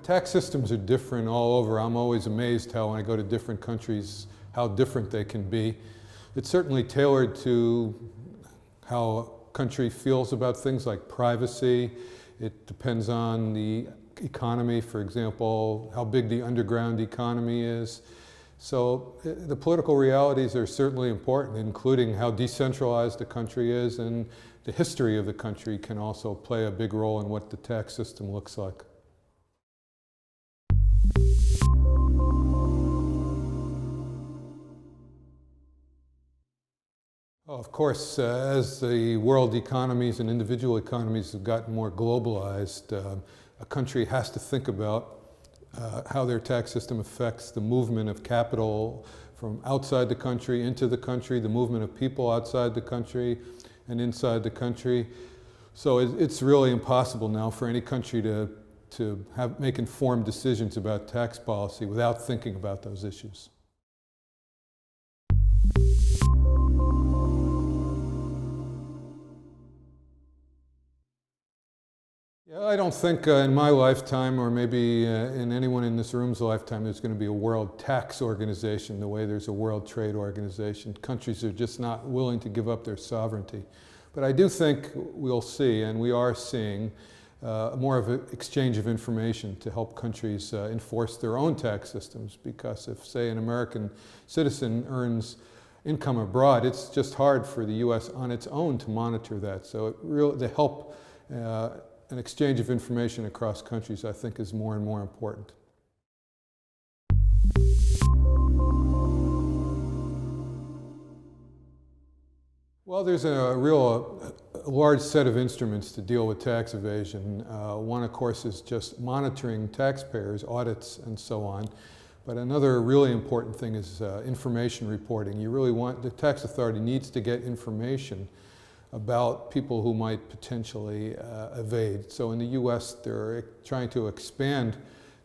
tax systems are different all over. I'm always amazed how when I go to different countries, how different they can be. It's certainly tailored to how a country feels about things like privacy. It depends on the economy, for example, how big the underground economy is. So the political realities are certainly important, including how decentralized the country is, and the history of the country can also play a big role in what the tax system looks like. Of course, as the world economies and individual economies have gotten more globalized, a country has to think about how their tax system affects the movement of capital from outside the country into the country, the movement of people outside the country and inside the country. So it's really impossible now for any country to make informed decisions about tax policy without thinking about those issues. Yeah, I don't think in my lifetime, or maybe in anyone in this room's lifetime, there's going to be a world tax organization the way there's a world trade organization. Countries are just not willing to give up their sovereignty. But I do think we'll see, and we are seeing, more of an exchange of information to help countries enforce their own tax systems. Because if, say, an American citizen earns income abroad, it's just hard for the U.S. on its own to monitor that. So the help an exchange of information across countries, I think, is more and more important. Well, there's a large set of instruments to deal with tax evasion. One, of course, is just monitoring taxpayers, audits, and so on. But another really important thing is information reporting. The tax authority needs to get information about people who might potentially evade. So in the US, they're trying to expand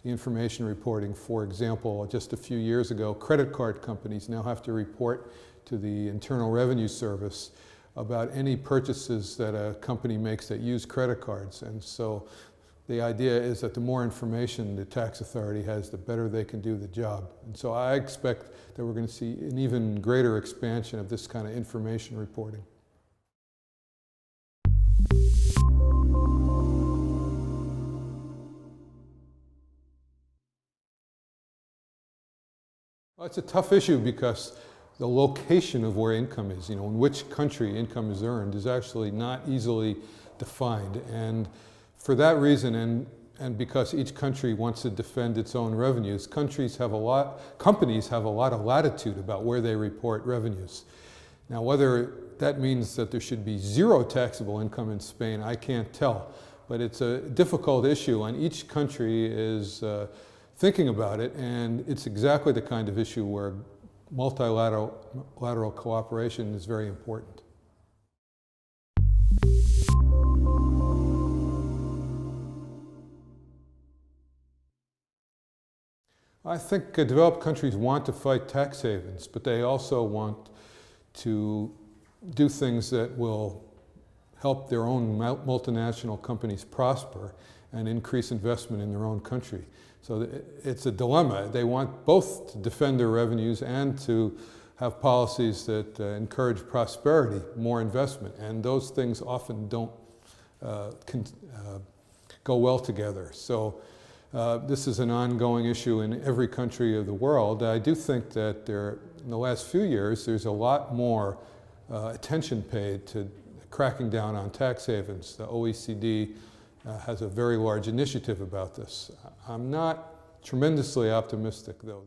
the information reporting. For example, just a few years ago, credit card companies now have to report to the Internal Revenue Service about any purchases that a company makes that use credit cards. And so the idea is that the more information the tax authority has, the better they can do the job. And so I expect that we're going to see an even greater expansion of this kind of information reporting. Well, it's a tough issue because the location of where income is, in which country income is earned, is actually not easily defined. And for that reason, and because each country wants to defend its own revenues, companies have a lot of latitude about where they report revenues. Now, whether that means that there should be zero taxable income in Spain, I can't tell. But it's a difficult issue, and each country is thinking about it, and it's exactly the kind of issue where multilateral cooperation is very important. I think developed countries want to fight tax havens, but they also want to do things that will help their own multinational companies prosper and increase investment in their own country. So it's a dilemma. They want both to defend their revenues and to have policies that encourage prosperity, more investment. And those things often don't go well together. So this is an ongoing issue in every country of the world. I do think that in the last few years, there's a lot more attention paid to cracking down on tax havens. The OECD has a very large initiative about this. I'm not tremendously optimistic, though.